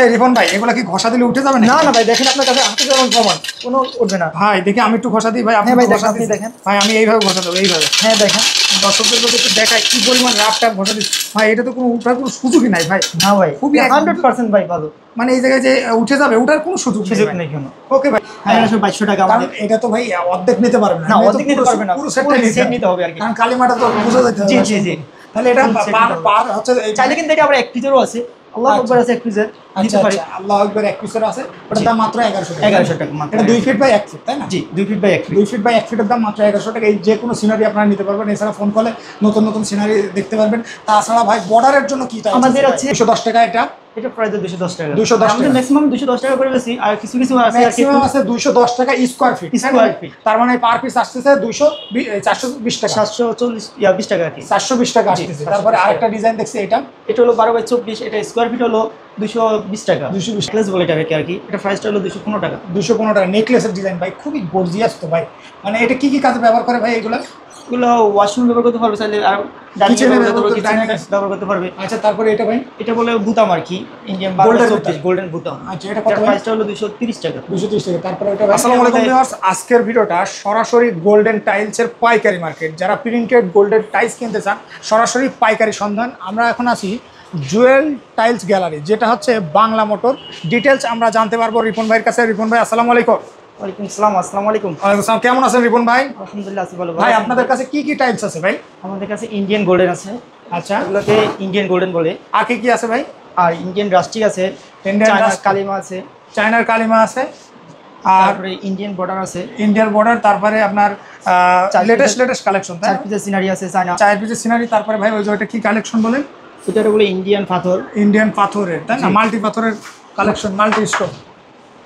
এই রিপন ভাই এগুলা কি ঘষা দিলে উঠে যাবে? না না ভাই, দেখেন আপনার কাছে হাতে যেমন প্রমাণ, কোনো উঠবে না ভাই। দেখি আমি একটু ঘষা দিই ভাই। আপনি ভাই ঘষা আপনি দেখেন ভাই, আমি এইভাবে ঘষা দেবো, এইভাবে। হ্যাঁ দেখেন, দর্শকদের কাছে একটু দেখাই কি পরিমাণ রাফ টাফ ঘষা দিচ্ছি ভাই। এটা তো কোনো উঠার কোনো সুযোগই নাই ভাই। না ভাই, খুবই 100% ভাই ভালো, মানে এই জায়গায় যে উঠে যাবে ওটার কোনো সুযোগ নেই কেন। ওকে ভাই, হ্যাঁ 2200 টাকা আমাদের। এটা তো ভাই অর্ধেক নিতে পারবে না, অর্ধেক নিতে পারবে না, পুরো সেট নিতে হবে আর কি, কারণ কালিমাটা তো বুঝা যাইতে হবে। জি জি জি। তাহলে এটা পার হচ্ছে চাইলে কিন্তু এটা আবার এক পিসেরও আছে, আল্লাহু আকবার আছে এক পিসের নিতে পারি। আল্লাহু আকবার এক পিসের আছে, ওটার দাম মাত্র 1100 টাকা। 1100 টাকা মাত্র। এটা 2 ফিট বাই 1 ফিট, তাই না? জি 2 feet by 1 feet. 2 feet by 1 ফিটের দাম মাত্র 1100 টাকা। এই যে কোনো সিনারি আপনারা নিতে পারবেন। এছাড়া ফোন কলে নতুন নতুন সিনারি দেখতে পারবেন। তাছাড়া ভাই বর্ডারের জন্য কি আমাদের আছে 210 টাকা। এটা প্রাইস 210 টাকা। 210 টাকা, আমাদের ম্যাক্সিমাম 210 টাকা করে বেশি, আর কিছু কিছু আছে ম্যাক্সিমাম আছে 210 টাকা স্কয়ার ফিট। তার মানে পার পিস আসতেছে 420 টাকা, 740 20 টাকা আর কি, 420 টাকা আসতেছে। তারপরে আরেকটা ডিজাইন দেখছি, এটা হলো 12/24, এটা স্কয়ার ফিট হলো 220 টাকা। 220 নেকলেস বলে এটাকে আর কি, এটা প্রাইসটা হলো 215 টাকা। 215 টাকা নেকলেসের ডিজাইন ভাই, খুবই গর্জিয়াস তো ভাই। মানে এটা কি কি কাজে ব্যবহার করে ভাই এগুলো? এগুলো ওয়াশরুম ব্যবহার করতে পারবে, চাইলে আর কিচেনে ব্যবহার করতে পারবে। আচ্ছা, তারপরে এটা ভাই, এটা বলে বুতাম আর কি, ইন্ডিয়ান গোল্ডেন বুতাম। আচ্ছা, এটা কত? প্রাইসটা হলো 230 টাকা। 230 টাকা। তারপরে এটা ভাই। আসসালামু আলাইকুম ভিউয়ার্স, আজকের ভিডিওটা সরাসরি গোল্ডেন টাইলসের পাইকারি মার্কেট। যারা প্রিন্টেড গোল্ডেন টাইলস কিনতে চান, সরাসরি পাইকারি সন্ধান। আমরা এখন আছি জুয়েল টাইলস গ্যালারি, যেটা হচ্ছে বাংলা মোটর। ডিটেলস আমরা জানতে পারবো রিপন ভাইয়ের কাছে। রিপন ভাই আসসালামু আলাইকুম। ওয়ালাইকুম আসসালাম। আসসালামু আলাইকুম। ওয়ালাইকুম আসসালাম। কেমন আছেন রিপন ভাই? আলহামদুলিল্লাহ আছি ভালো। ভাই আপনাদের কাছে কি কি টাইলস আছে ভাই? আমাদের কাছে ইন্ডিয়ান গোল্ডেন আছে। আচ্ছা, এগুলোকে ইন্ডিয়ান গোল্ডেন বলে। আর কি কি আছে ভাই? আর ইন্ডিয়ান রাস্টিক আছে, চায়নার কালিমা আছে, চায়নার কালিমা আছে, আর তারপরে ইন্ডিয়ান বর্ডার আছে, ইন্ডিয়ান বর্ডার। তারপরে আপনার লেটেস্ট কালেকশন, তাই 4 পিসের সিনারি আছে, চায়না 4 পিসের সিনারি। তারপরে ভাই ওই যে কি কালেকশন বলেন? এটা বলে ইন্ডিয়ান পাথর, ইন্ডিয়ান পাথরের, তাই না? মাল্টি পাথরের কালেকশন, মাল্টি স্টোক।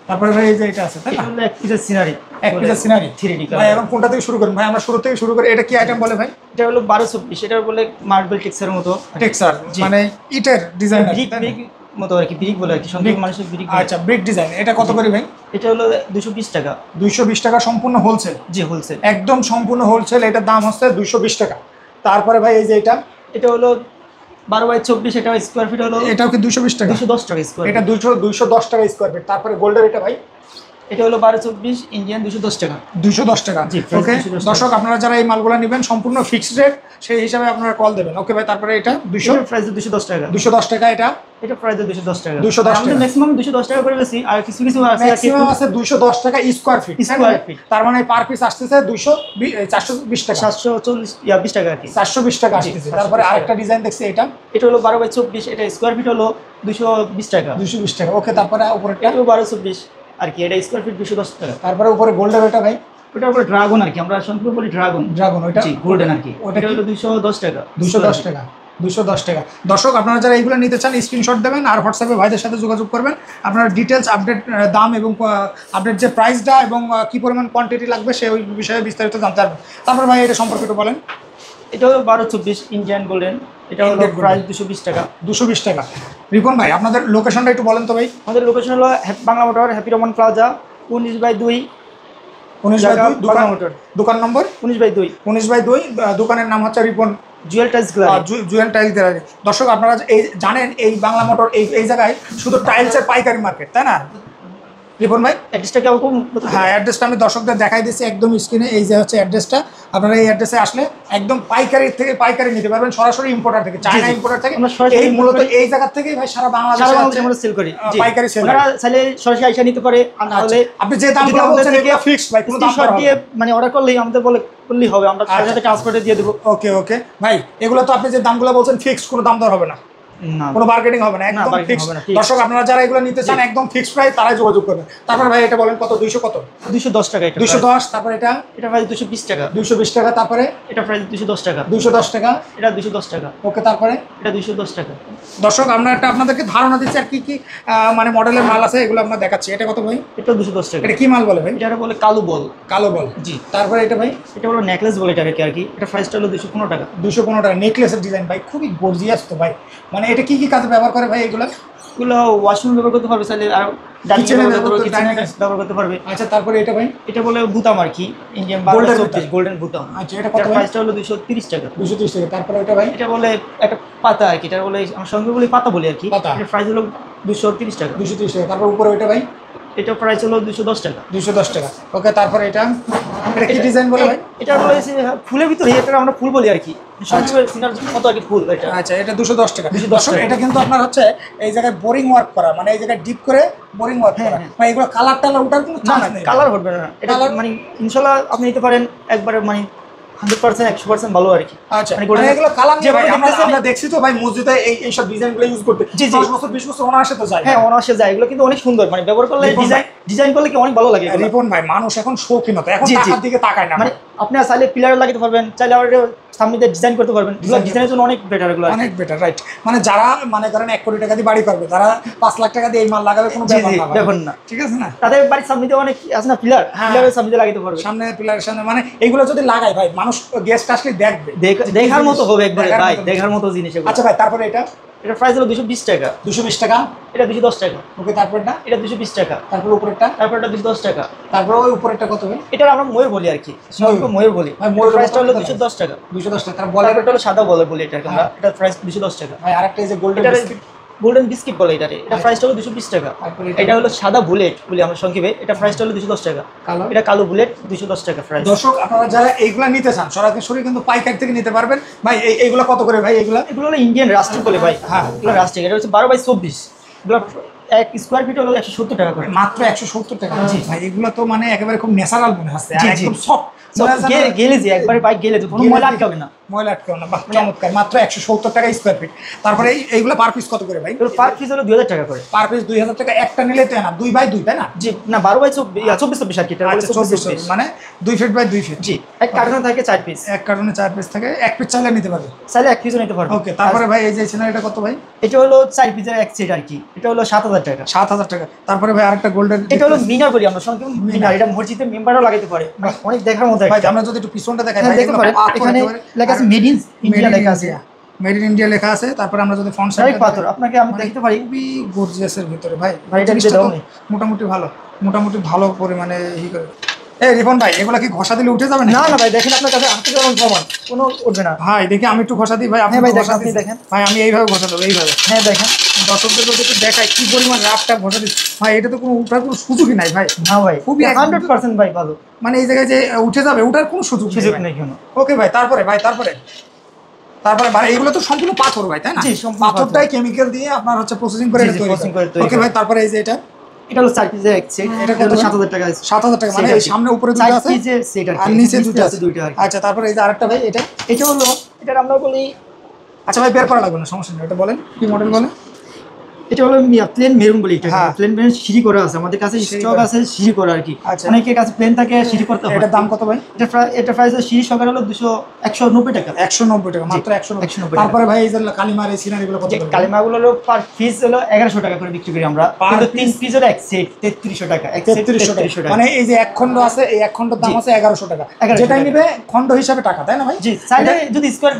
তারপরে ভাই এই যে এটা আছে, তাই না? এক পিসের সিনারি, এক পিসের সিনারি 3D ভাই। এখন কোনটা থেকে শুরু করেন ভাই? আমরা শুরু থেকে শুরু করি। এটা কি আইটেম বলে ভাই? এটা হলো 1224, এটা বলে মার্বেল টেক্সচারের মতো, টেক্সচার মানে ইটের ডিজাইন ব্রিক মতো আর কি, ব্রিক বলে আর কি, সংক্ষেপ মানুষের ব্রিক। আচ্ছা, ব্রিক ডিজাইন। এটা কত করে ভাই? এটা হলো 220 টাকা। 220 টাকা সম্পূর্ণ হোলসেল? জি হোলসেল, একদম সম্পূর্ণ হোলসেল। এটার দাম হচ্ছে 220 টাকা। তারপরে ভাই এই যে এটা হলো 12/24, এটা স্কয়ার ফিট হলো, এটাও কি 220 টাকা? 210 টাকা স্কয়ার। এটা 210 টাকা স্কয়ার ফিট। তারপরে গোল্ডের এটা ভাই, এটা হলো 12/24 ইন্ডিয়ান 210 টাকা। 210 টাকা। ওকে দর্শক, আপনারা যারা এই মালগুলো নেবেন সম্পূর্ণ ফিক্সড রেট, সেই হিসাবে আপনারা কল দেবেন। ওকে ভাই, তারপরে এটা 200 প্রাইস 210 টাকা। 210 টাকা। এটা প্রাইস 210 টাকা। 210 টাকা। আমাদের ম্যাক্সিমাম 210 টাকা করে বেশি, আর কিছু কিছু আছে ম্যাক্সিমাম আছে 210 টাকা স্কয়ার ফিট। তার মানে পার পিস আসতেছে 420 টাকা, 740 20 টাকা আর কি, 420 টাকা আসতেছে। তারপরে আরেকটা ডিজাইন দেখছি, এটা হলো 12/24, এটা স্কয়ার ফিট হলো 220 টাকা। 220 টাকা। ওকে, তারপরে উপরেরটা? এটা 12/24 আর কি, এটা স্কয়ার ফিট 210 টাকা। তারপরে উপরে গোল্ডের এটা ভাই, ওটা হলো ড্রাগন আর কি, আমরা সংক্ষেপে বলি ড্রাগন। ওইটা জি গোল্ডেন আর কি, ওটা হলো 210 টাকা। 210 টাকা। 210 টাকা। দর্শক, আপনারা যারা এইগুলো নিতে চান স্ক্রিনশট দেবেন আর হোয়াটসঅ্যাপে ভাইদের সাথে যোগাযোগ করবেন। আপনারা ডিটেলস আপডেট, দাম এবং আপডেট যে প্রাইসটা এবং কি পরিমাণ কোয়ান্টিটি লাগবে সেই বিষয়ে বিস্তারিত জানতে পারবেন। তারপর ভাই এটা সম্পর্কে একটু বলেন। এটা হলো 12/24 ইন্ডিয়ান গোল্ডেন, এটা হলো প্রাইস 220 টাকা। 220 টাকা। রিপন ভাই আপনাদের লোকেশনটা একটু বলেন তো ভাই। আমাদের লোকেশন হলো Bangla motor, happy Raman plaza, 19/2 Bangla motor. দোকান নম্বর 19/2। 19/2। দোকানের নাম হচ্ছে Ripon Jewel tiles gallery. Jewel tiles gallery. দর্শক, আপনারা এই জানেন এই বাংলা মোটর এই জায়গায় শুধু টাইলসের পাইকারি মার্কেট, তাই না রিপন ভাই? অ্যাড্রেসটা কেমন? হ্যাঁ, অ্যাড্রেসটা আমি দর্শকদের দেখাই দিচ্ছি একদম স্ক্রিনে। এই যে হচ্ছে অ্যাড্রেসটা। আপনারা এই অ্যাড্রেসে আসলে একদম পাইকারি থেকে পাইকারি নিতে পারবেন, সরাসরি ইম্পোর্টার থেকে, চায়না ইম্পোর্টার থেকে। এই মূলত এই জায়গা থেকেই ভাই সারা বাংলাদেশে আমরা সেল করি, পাইকারি সেল। আপনারা চাইলে সরাসরি আইসা নিতে পারে, আর নাহলে আপনি যে দামগুলো বলছেন এগুলো ফিক্সড ভাই, কোনো দাম দিয়ে মানে অর্ডার করলেই আমাদের বললেই হবে, আমরা সাথে ট্রান্সপোর্টে দিয়ে দেব। ওকে ভাই, এগুলো তো আপনি যে দামগুলো বলছেন ফিক্সড, কোনো দাম দর হবে না, কোনো মার্কেটিং হবে না, একদম ফিক্সড। দর্শক, আপনারা যারা এগুলো নিতে চান একদম ফিক্সড প্রাইস, তারাই যোগাযোগ করবেন। তারপর ভাই এটা বলেন কত? 200 কত? 210 টাকা। এটা 210। তারপর এটা প্রাইস 220 টাকা। 220 টাকা। তারপরে এটা প্রাইস 210 টাকা। 210 টাকা। এটা 210 টাকা। ওকে, তারপরে এটা 210 টাকা। দর্শক, আমরা একটা আপনাদেরকে ধারণা দিচ্ছি আর কি কি মানে মডেলের মাল আছে, এগুলো আমরা দেখাচ্ছি। এটা কত ভাই? এটা 210 টাকা। এটা কি মাল বলে ভাই? এটা বলে কালো বল। কালো বল, জি। তারপরে এটা ভাই? এটা হলো নেকলেস বলে এটাকে আর কি, এটা প্রাইসটা হলো 215 টাকা। 215 টাকা। নেকলেসের ডিজাইন ভাই, খুবই গর্জিয়াস তো ভাই। মানে এটা কি কি কাজে ব্যবহার করে ভাই এগুলো? ওয়াশরুম ব্যবহার করতে পারবে, চাইলে আর কিচেনে ব্যবহার করতে পারবে। আচ্ছা, তারপরে এটা ভাই? এটা বলে বুতাম আর কি, ইন্ডিয়ান গোল্ডেন বুতাম। আচ্ছা, এটা কত? প্রাইসটা হলো 230 টাকা। 230 টাকা। তারপরে এটা ভাই? এটা বলে একটা পাতা আর কি, এটা বলে আমার সঙ্গে বলি পাতা বলি আর কি। এটা প্রাইস হলো 230 টাকা। 230 টাকা। তারপর উপরে ওইটা ভাই এটা প্রাইস হলো 210 টাকা। 210 টাকা। ওকে, তারপরে এটা কি ডিজাইন বলে ভাই? এটা রয়েছে ফুলের ভিতরে, এটা আমরা ফুল বলি আর কি, সবসময় সিনার মতো আর কি ফুল এটা। আচ্ছা, এটা 210 টাকা। 210 টাকা। এটা কিন্তু আপনার হচ্ছে এই জায়গায় বোরিং ওয়ার্ক করা, মানে এই জায়গায় ডিপ করে বোরিং ওয়ার্ক করা, মানে এগুলো কালার টালার ওঠার কোনো না চান্স না, নেই। কালার হবে না এটা, মানে ইনশাআল্লাহ আপনি নিতে পারেন একবারে, মানে 100% 100% ভালো আর কি। আচ্ছা, মানে মানে এগুলো কালার নিয়ে ভাই আমরা দেখতেছেন- দেখছি তো ভাই মসজিদে এই সব ডিজাইনগুলো ইউজ করতে। জি, জি। 10 বছর 20 বছর অনায়াসে তো যায়। হ্যাঁ, অনায়াসে যায়, এগুলো কিন্তু অনেক সুন্দর, মানে ব্যবহার করলে রিপন ভাই। ডিজাইন করলে কি অনেক ভালো লাগে এগুলো। রিপন ভাই, মানুষ এখন শৌখিনতা, এখন জি, জি। টাকার দিকে তাকায় না। মানে আপনি চাইলে পিলার লাগাতে পারবেন, চাইলে আবার সামনে দিয়ে ডিজাইন করতে পারবেন, এগুলো ডিজাইনের জন্য অনেক বেটার এগুলো। অনেক বেটার, রাইট। মানে যারা মনে করেন 1 কোটি টাকা দিয়ে বাড়ি করবে, তারা 5 লাখ টাকা দিয়ে এই মাল লাগাবে, কোনো জি, ব্যাপার জি, না ভাই। ব্যাপার না। ঠিক আছে না? তাদের বাড়ির সামনে দিয়ে অনেক আছে না পিলার, হ্যাঁ। পিলারের সামনে দিয়ে লাগাতে পারবে। সামনে পিলারের সামনে, মানে এইগুলো যদি লাগায় ভাই, মানুষ গেস্ট আসলে দেখবে, দেখার মতো হবে একবারে দেখার ভাই, মতো। দেখার মতো জিনিস এগুলো। আচ্ছা ভাই, তারপরে এটা এটা প্রাইস হলো 220 টাকা। 220 টাকা। এটা 210 টাকা। ওকে, তারপরটা? এটা 220 টাকা। তারপর উপরেরটা? তারপর এটা 210 টাকা। তারপর ওই উপরেরটা কত ভাই? এটা আমরা ময়ূর বলি আর কি, ময়ূর বলি। ভাই, ময়ূরের প্রাইসটা হলো কত? 210 টাকা। 210 টাকা। তার বলে তারপর এটা হলো সাদা বলার বলি এটাকে আমরা, এটা প্রাইস 210 টাকা। ভাই, আরেকটা এই যে গোল্ডেন এটা বিস্কিট। গোল্ডেন বিস্কিট বলে এটারে, এটা প্রাইসটা হলো 220 টাকা। তারপর এটা হলো সাদা বুলেট বলি আমরা সংক্ষেপে, এটা প্রাইসটা হলো 210 টাকা। কালো? এটা কালো বুলেট 210 টাকা প্রাইস। দর্শক, আপনারা যারা এইগুলা নিতে চান সরাসরি কিন্তু পাইকারি থেকে নিতে পারবেন ভাই। এইগুলা কত করে ভাই? এইগুলা এগুলো হলো ইন্ডিয়ান রাস্টিক বলে ভাই। হ্যাঁ। এগুলো রাস্টিক, এটা হচ্ছে 12x24। এগুলো 1 স্কোয়ার ফিট হলো 170 টাকা করে। মাত্র 170 টাকা। ভাই, এগুলো তো মানে একেবারে খুব ন্যাচারাল মনে হচ্ছে, আর জি, জি। একদম সফট। গেলে যে একবারে বাইক গেলে তো কোনো ময়লা আটকাবে না। ময়লা আটকাবে না। বাহ, চমৎকার। মাত্র 170 টাকা স্কোয়ার ফিট। তারপরে এইগুলা পার পিস কত করে ভাই? এগুলো পার পিস হলো 2000 টাকা করে। পার পিস 2000 টাকা। একটা নিলে তো না, 2 বাই 2, তাই না? জি না, 12x24 আর কি, এটা বলে আচ্ছা, 24 মানে 2 ফিট বাই 2 ফিট। জি, এক কার্টনে থাকে 4 পিস। এক কার্টনে 4 পিস থাকে, এক পিস চাইলে নিতে পারবে। চাইলে 1 পিসও নিতে পারবে। ওকে, তারপরে ভাই এই যে সিনারিটা কত ভাই? এটা হলো 4 পিসের এক সেট আর কি, এটা হলো 7000 টাকা। 7000 টাকা। তারপরে ভাই আরেকটা গোল্ডেন, এটা হলো মিনার বলি আমরা সংক্ষেপে মিনার, এটা মসজিদে মেম্বারও লাগাতে পারে, মানে অনেক দেখার মতো ভাই একটা। আমরা যদি একটু পিছনটা দেখাই হ্যাঁ, ভাই, দেখতে পারেন এখানে লেখা আছে মেড ইন ইন্ডিয়া লেখা আছে। মেড ইন ইন্ডিয়া লেখা আছে। তারপরে আমরা যদি ফন্ট ডাইরেক্ট পাথর, আপনাকে আমি দেখতে পারি। খুবই গর্জিয়াসের ভিতরে ভাই। ভাই, এটা জিনিসটা দাও তো নেই। মোটামুটি ভালো পরিমাণে করে। এই রিপন ভাই, এগুলা কি ঘষা দিলে উঠে যাবে না? না না ভাই, দেখেন আপনার কাছে হাতে যেমন প্রমাণ, কোনো উঠবে না। ভাই দেখি, আমি একটু ঘষা দিই ভাই। আপনি হ্যাঁ ভাই, ঘষা দেখেন, আপনি দিন। দেখেন। ভাই, আমি এইভাবে ঘষা দেবো, এইভাবে। হ্যাঁ দেখেন। দর্শকদের যদি একটু দেখাই কি পরিমাণ রাফটা ঘষা দিচ্ছি ভাই, এটা তো কোনো উঠার কোনো সুযোগই নাই ভাই। না ভাই, খুবই 100% ভাই ভালো, মানে এই জায়গায় যে উঠে যাবে, ওঠার কোনো সুযোগ সুযোগ নেই। নেই কোনো। ওকে ভাই, তারপরে ভাই এইগুলো তো সম্পূর্ণ পাথর ভাই, তাই না? জি, সম্পূর্ণ পাথরটাই কেমিক্যাল দিয়ে আপনার হচ্ছে প্রসেসিং করে জি, জি, processing করে তৈরি ওকে করা। ভাই, তারপরে এই যে এটা এটা হলো 4 পিসের এক সেট, এটা এটা কত হলো ভাই? 7000 টাকা। 7000 টাকা। মানে এই সামনে উপরে দুটো 4 আছে পিসের সেট আর কি, আর নিচে দুটো আছে। দুটো আর কি। আচ্ছা, তারপরে এই যে আরেকটা ভাই, এটা এটা হলো, এটা আমরা বলি, আচ্ছা ভাই, বের করা লাগবে না, সমস্যা নেই। এটা বলেন কি মডেল বলেন? এটা হলো প্লেন মেরুন বলি। এটা হ্যাঁ। প্লেন মেরুন সিঁড়ি করা আছে আমাদের কাছে, সিঁড়ি স্টক করা। আছে সিঁড়ি করা আর কি। আচ্ছা। অনেকের কাছে প্লেন থাকে, সিঁড়ি করতে হয়। এটার দাম কত ভাই? এটা প্রাইস সিঁড়ি সকার হলো 190 টাকা। 190 টাকা, মাত্র 190 190 টাকা। তারপরে ভাই এই যে কালিমার এই সিনারিগুলো কত যে করে? কালিমাগুলো হলো পার পিস হলো 1100 টাকা করে বিক্রি করি আমরা। Per কিন্তু piece? 3 পিস হলো এক সেট 3300 টাকা। এক সেট 3300 টাকা। মানে এই যে এক খণ্ড আছে, এই এক খণ্ডের দাম জি। আছে 1100 টাকা। 1100 যেটাই টাকা। নিবে খণ্ড হিসাবে টাকা, তাই না ভাই? জি, চাইলে যদি স্কয়ার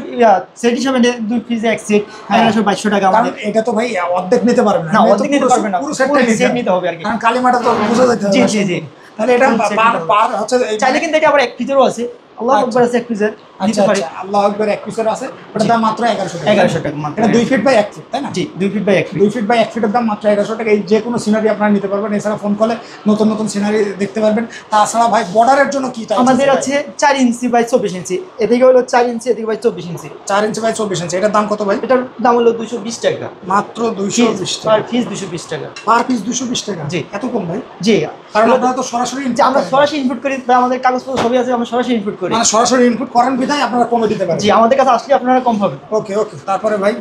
সেট হিসাবে নেয়, 2 পিসে এক সেট 1100-2200 টাকা কারণ আমাদের। এটা তো ভাই অর্ধেক নিতে পারবে না। না, এমনি তো অর্ধেক নিতে পুরো- পারবে না, পুরো পুরো সেটটাই set নিতে হবে আর কি। কারণ কালিমাটা তো বুঝে যেতে হবে। জি, জি, জি। তাহলে এটা Full set নিতে হবে। পার হচ্ছে চাইলে কিন্তু এটা আবার এক পিসেরও আছে, আল্লাহ আচ্ছা। আকবার আছে এক পিসের আচ্ছা নিতে পারি। আচ্ছা, আল্লাহ আকবার, এক পিসের আছে, ওটার দাম মাত্র 1100 টাকা। 1100 টাকা মাত্র। এটা 2 ফিট বাই 1 ফিট, তাই না? জি, 2 feet by 1 feet. 2 feet by 1 ফিটের দাম মাত্র 1100 টাকা। এই যে কোনো সিনারি আপনারা নিতে পারবেন। এছাড়া ফোন কলে নতুন নতুন সিনারি দেখতে পারবেন। তাছাড়া ভাই বর্ডারের জন্য কি টাইপ আমাদের আছে 4 ইঞ্চি বাই 24 ইঞ্চি, এদিকে হলো 4 ইঞ্চি, এদিকে বাই 24 ইঞ্চি। 4 ইঞ্চি বাই 24 ইঞ্চি। এটার দাম কত ভাই? এটার দাম হলো 220 টাকা। মাত্র 220 টাকা। পার পিস 220 টাকা। পার পিস 220 টাকা। জি। এত কম ভাই? জি, কারণ আপনারা তো সরাসরি যে আমরা সরাসরি ইনপুট করি, বা আমাদের কাগজপত্র সবই আছে, আমরা সরাসরি ইনপুট করি। মানে সরাসরি ইনপুট করেন বিধায় আপনারা কমে দিতে পারেন। জি, আমাদের কাছে আসলে আপনারা কম হবে। ওকে ওকে। তারপরে ভাই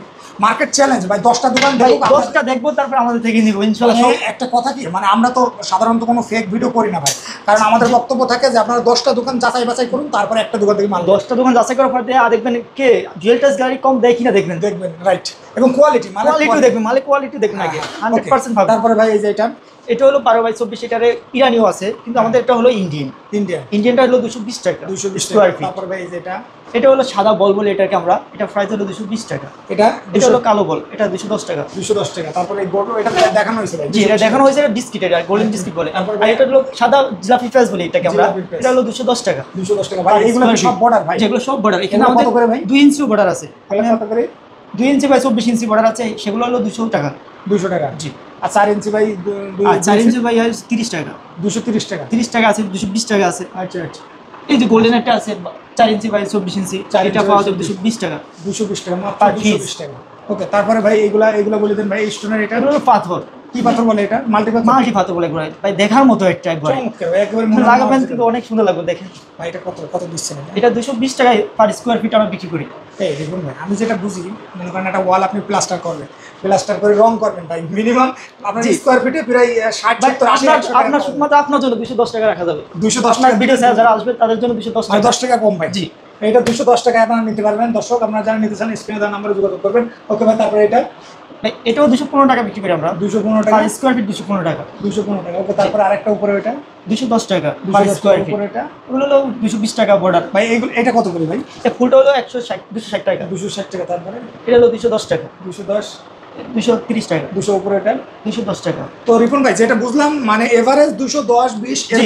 মার্কেট চ্যালেঞ্জ ভাই, 10টা দোকান ভাই দেখুক, 10টা দেখবো, তারপর আমাদের থেকে নিব ইনশাআল্লাহ। মানে একটা কথা কি, মানে আমরা তো সাধারণত কোনো ফেক ভিডিও করি না ভাই, কারণ আমাদের বক্তব্য থাকে যে আপনারা 10টা দোকান যাচাই বাছাই করুন, তারপরে একটা দোকান থেকে মাল 10টা দোকান যাচাই করার পর দিয়ে দেখবেন কে জুয়েল টাচ গাড়ি কম দেয় কিনা দেখবেন। দেখবেন, রাইট। এবং কোয়ালিটি, মানে কোয়ালিটি দেখবেন, মালে কোয়ালিটি দেখবেন আগে, 100% পাবেন। তারপরে ভাই এই যে এটা এটা হলো 12x24, এটারে ইরানিও আছে, কিন্তু আমাদের এটা হলো ইন্ডিয়ান। ইন্ডিয়ান ইন্ডিয়ানটা হলো 220 টাকা 220 স্কোয়ার টাকা। ফিট। তারপরে ভাই এই যে এটা এটা হলো সাদা বল বলে এটাকে আমরা, এটা প্রাইস হলো 220 টাকা। এটা এটা হলো কালো বল, এটা 210 টাকা। 210 টাকা। তারপরে এই গোল্ড, এটা দেখানো হয়েছে ভাই। জি, এটা দেখানো হয়েছে, এটা বিস্কিট, এটা গোল্ডেন বিস্কিট বলে। তারপরে আর এটা হলো সাদা জিলাপি ফেস বলে এটাকে আমরা, জিলাপি ফেস। এটা হলো 210 টাকা। 210 টাকা ভাই। এইগুলো কি সব বর্ডার ভাই? যেগুলো সব বর্ডার, এখানে এগুলো কত আমাদের করে ভাই? 2 ইঞ্চিও বর্ডার আছে। এগুলো কত করে? 2 ইঞ্চি বাই 24 ইঞ্চি বর্ডার আছে, সেগুলো হলো 200 টাকা। 200 টাকা। জি। আর 4 inch by R 4 inch by 30 টাকা, 230 টাকা। 30 টাকা আছে, 220 টাকা আছে। আচ্ছা আচ্ছা, এই যে গোল্ডেন একটা আছে 4 ইঞ্চি বাই 24 ইঞ্চি, 4 এটা ইঞ্চি পাওয়া বাই যাবে 220 টাকা। 220 টাকা মাত্র, Per 220 টাকা। ওকে, তারপরে ভাই এগুলা বলে দেন ভাই, স্টোনের এটা এটা হলো পাথর, কি পাথর বলে এটা? মাল্টি পাথর। মাল্টি পাথর বলে ভাই, ভাই দেখার মতো একটা একবার চমৎকার ভাই, একেবারে মনে হয় লাগাবেন কিন্তু অনেক সুন্দর লাগবে দেখেন। ভাই এটা কত দিচ্ছেন এটা? এটা 220 টাকায় পার স্কোয়ার ফিট আমরা বিক্রি করি। এই দেখুন ভাই, আমি যেটা বুঝি, মনে করেন একটা ওয়াল আপনি প্লাস্টার করবেন, প্লাস্টার করে রং করবেন ভাই, মিনিমাম আপনার জি। স্কোয়ার ফিটে প্রায় 60 ভাই, 70 80 100 টাকা আপনার শুধুমাত্র আপনার জন্য 210 টাকা রাখা যাবে। 210 আপনার টাকা ভিডিও যারা আসবে তাদের জন্য 210 আর টাকা। 10 টাকা কম ভাই। জি। এটা 210 টাকায় আপনারা নিতে পারবেন। দর্শক আপনারা যারা নিতে চান স্ক্রিনে দেওয়া নম্বরে যোগাযোগ করবেন। ওকে ভাই, তারপরে এটা ভাই এটাও 215 টাকা বিক্রি করি আমরা। 215 টাকা, পার স্কোয়ার ফিট 215 টাকা। 215 টাকা। ওকে, তারপরে আরেকটা উপরে এটা 210 টাকা পার 210 স্কোয়ার টাকা ফিট। উপরে এটা ওগুলো হলো 220 টাকা বর্ডার। ভাই এটা কত করে ভাই? এটা ফুলটা হলো 260 টাকা। 260 টাকা। তারপরে এটা হলো 210 টাকা। 210, 230 টাকা। 200 উপরে এটা 210 টাকা। তো রিপন ভাই যেটা বুঝলাম মানে এভারেজ 210 20 জি,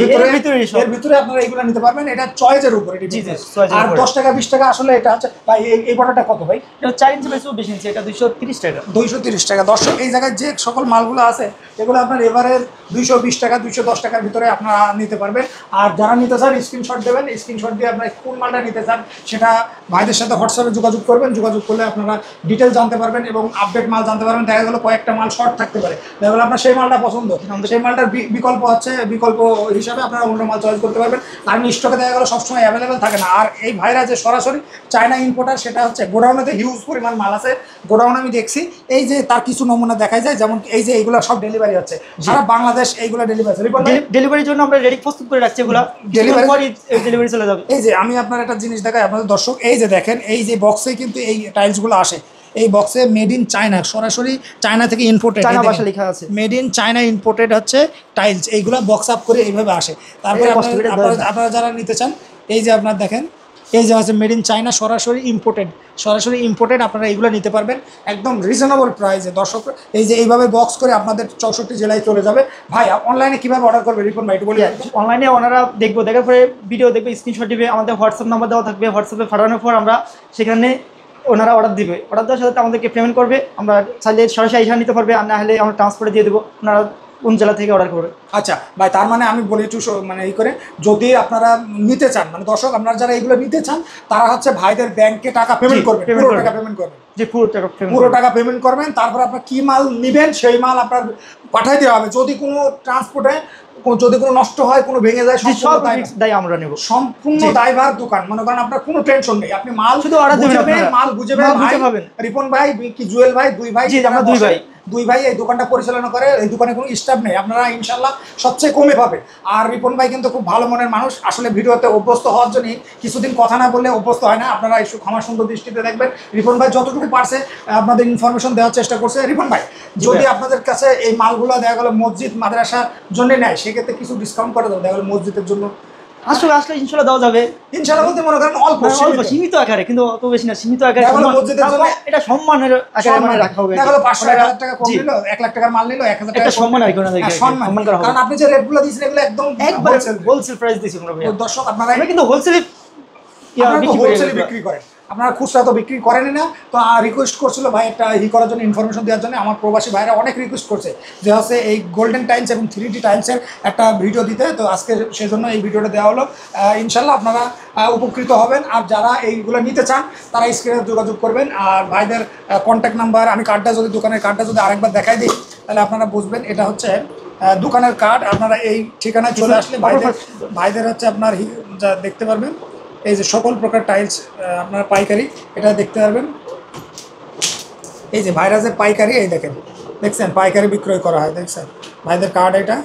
এর ভিতরে আপনারা এগুলো নিতে পারবেন। এটা চয়েসের উপরে জি, ডিপেন্ড। choice এর আর উপরে। 10 টাকা 20 টাকা আসলে এটা হচ্ছে ভাই এই বড়টা কত ভাই? এটা 4 ইঞ্চি বাই 24 ইঞ্চি, এটা 230 টাকা। 230 টাকা। দর্শক এই জায়গায় যে সকল মালগুলো আছে এগুলো আপনার এভারেজ 220 টাকা 210 টাকার ভিতরে আপনারা নিতে পারবেন। আর যারা নিতে চান স্ক্রিনশট দেবেন, স্ক্রিনশট দিয়ে আপনারা কোন মালটা নিতে চান সেটা ভাইদের সাথে হোয়াটসঅ্যাপে যোগাযোগ করবেন। যোগাযোগ করলে আপনারা ডিটেলস জানতে পারবেন এবং আপডেট মাল জানতে পারবেন। দেখা গেলো কয়েকটা মাল শর্ট থাকতে পারে, দেখা গেলো আপনার সেই মালটা পছন্দ, সেই মালটার বিকল্প আছে, বিকল্প হিসাবে আপনারা অন্য মাল চয়েস করতে পারবেন। কারণ স্টকে দেখা গেলো সবসময় অ্যাভেলেবেল থাকে না। আর এই ভাইরা যে সরাসরি চায়না ইম্পোর্টার, সেটা হচ্ছে গোডাউনেতে হিউজ পরিমাণ মাল আছে। গোডাউন আমি দেখছি, এই যে তার কিছু নমুনা দেখা যায়, যেমন এই যে এইগুলো সব ডেলিভারি হচ্ছে সারা বাংলাদেশ, এইগুলো ডেলিভারি ডেলিভারির জন্য আমরা রেডি প্রস্তুত করে রাখছি এগুলা। ডেলিভারি চলে যাবে। এই যে আমি আপনার একটা জিনিস দেখাই আপনাদের দর্শক, এই যে দেখেন এই যে বক্সে কিন্তু এই টাইলসগুলো আসে, এই বক্সে মেড ইন চায়না, সরাসরি চায়না থেকে ইম্পোর্টেড, চায়না ভাষা লেখা আছে মেড ইন চায়না ইম্পোর্টেড হচ্ছে টাইলস। এইগুলো বক্স আপ করে এইভাবে আসে। তারপরে আপনারা যারা নিতে চান, এই যে আপনার দেখেন এই যে আছে মেড ইন চায়না, সরাসরি ইম্পোর্টেড আপনারা এইগুলো নিতে পারবেন একদম রিজনেবল প্রাইসে। দর্শক এই যে এইভাবে বক্স করে আপনাদের 64 জেলায় চলে যাবে। ভাই অনলাইনে কীভাবে অর্ডার করবে রিপন ভাই একটু বলি। অনলাইনে ওনারা দেখার পরে ভিডিও দেখবে, স্ক্রিনশট দিবে, আমাদের হোয়াটসঅ্যাপ নাম্বার দেওয়া থাকবে। হোয়াটসঅ্যাপে পাঠানোর পর আমরা সেখানে ওনারা অর্ডার দিবে, অর্ডার দেওয়ার সাথে আমাদেরকে পেমেন্ট করবে। আমরা চাইলে সরাসরি এসে নিতে পারবে, আর না হলে আমরা ট্রান্সপোর্টে দিয়ে দেবো, ওনারা কোন জেলা থেকে অর্ডার করবে। আচ্ছা ভাই, তার মানে আমি বলি একটু মানে এই করে, যদি আপনারা নিতে চান, মানে দর্শক আপনারা যারা এইগুলো নিতে চান তারা হচ্ছে ভাইদের ব্যাংকে টাকা পেমেন্ট করবেন, পুরো টাকা পেমেন্ট করবেন। যে পুরো টাকা পেমেন্ট করবেন, তারপর আপনার কি মাল নেবেন সেই মাল আপনার পাঠাই দেওয়া হবে। যদি কোনো ট্রান্সপোর্টে যদি কোনো নষ্ট হয়, কোনো ভেঙে যায়, সব দায় আমরা নেব, সম্পূর্ণ দায়ভার দোকান। মনে করেন আপনার কোনো টেনশন নেই, আপনি মাল শুধু অর্ডার দেবেন, মাল বুঝে পাবেন। রিপন ভাই কি জুয়েল ভাই, দুই ভাই, আমরা দুই ভাই এই দোকানটা পরিচালনা করে। এই দোকানে কোনো স্টাফ নেই, আপনারা ইনশাল্লাহ সবচেয়ে কমে পাবে। আর রিপন ভাই কিন্তু খুব ভালো মনের মানুষ। আসলে ভিডিওতে অভ্যস্ত হওয়ার জন্য কিছুদিন কথা না বললে অভ্যস্ত হয় না। আপনারা একটু ক্ষমা সুন্দর দৃষ্টিতে দেখবেন। রিপন ভাই যতটুকু পারছে আপনাদের ইনফরমেশন দেওয়ার চেষ্টা করছে। রিপন ভাই যদি আপনাদের কাছে এই মালগুলো দেখা গেলো মসজিদ মাদ্রাসার জন্য নেয়, সেক্ষেত্রে কিছু ডিসকাউন্ট করে দেবো দেখা গেলো মসজিদের জন্য। আসলে ইনশাল্লাহ দেওয়া যাবে। ইনশাল্লাহ বলতে মনে করেন অল্প সীমিত আকারে, কিন্তু অত বেশি না, সীমিত আকারে। মসজিদের জন্য এটা সম্মানের আকারে মানে রাখা হবে। 500-1000 টাকা কম নিল, 1 লাখ টাকার মাল নিল, 1000 টাকা সম্মান আর কি ওনাদেরকে সম্মান করা হবে। কারণ আপনি যে রেটগুলো দিয়েছেন এগুলো একদম হোলসেল প্রাইস দিয়েছি আমরা ভাই। দর্শক আপনারা কিন্তু হোলসেলে বিক্রি করেন, আপনারা খুচরা তো বিক্রি করেনই না। তো রিকোয়েস্ট করছিল ভাই একটা করার জন্য, ইনফরমেশন দেওয়ার জন্য। আমার প্রবাসী ভাইরা অনেক রিকোয়েস্ট করছে যে হচ্ছে এই গোল্ডেন টাইলস এবং 3D টাইলসের একটা ভিডিও দিতে। তো আজকে সেজন্য এই ভিডিওটা দেওয়া হলো। ইনশাল্লাহ আপনারা উপকৃত হবেন। আর যারা এইগুলো নিতে চান তারা স্ক্রিনে যোগাযোগ করবেন। আর ভাইদের কন্ট্যাক্ট নাম্বার, আমি কার্ডটা যদি দোকানের কার্ডটা যদি আরেকবার দেখাই দিই তাহলে আপনারা বুঝবেন এটা হচ্ছে দোকানের কার্ড। আপনারা এই ঠিকানায় চলে আসলে ভাইদের হচ্ছে আপনার যা দেখতে পারবেন, এই যে সকল প্রকার টাইলস আপনার পাইকারি, এটা দেখতে পারবেন। এই যে ভাইরাজের পাইকারি, এই দেখছেন পাইকারি বিক্রয় করা হয়, দেখছেন ভাইদের কার্ড। এটা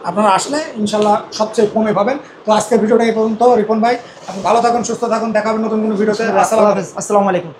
আপনারা আসলে ইনশাল্লাহ সবচেয়ে কমে পাবেন। তো আজকের ভিডিওটা এই পর্যন্ত। রিপন ভাই আপনি ভালো থাকুন, সুস্থ থাকুন, দেখা হবে নতুন কোনো ভিডিওতে। আসসালামু আলাইকুম।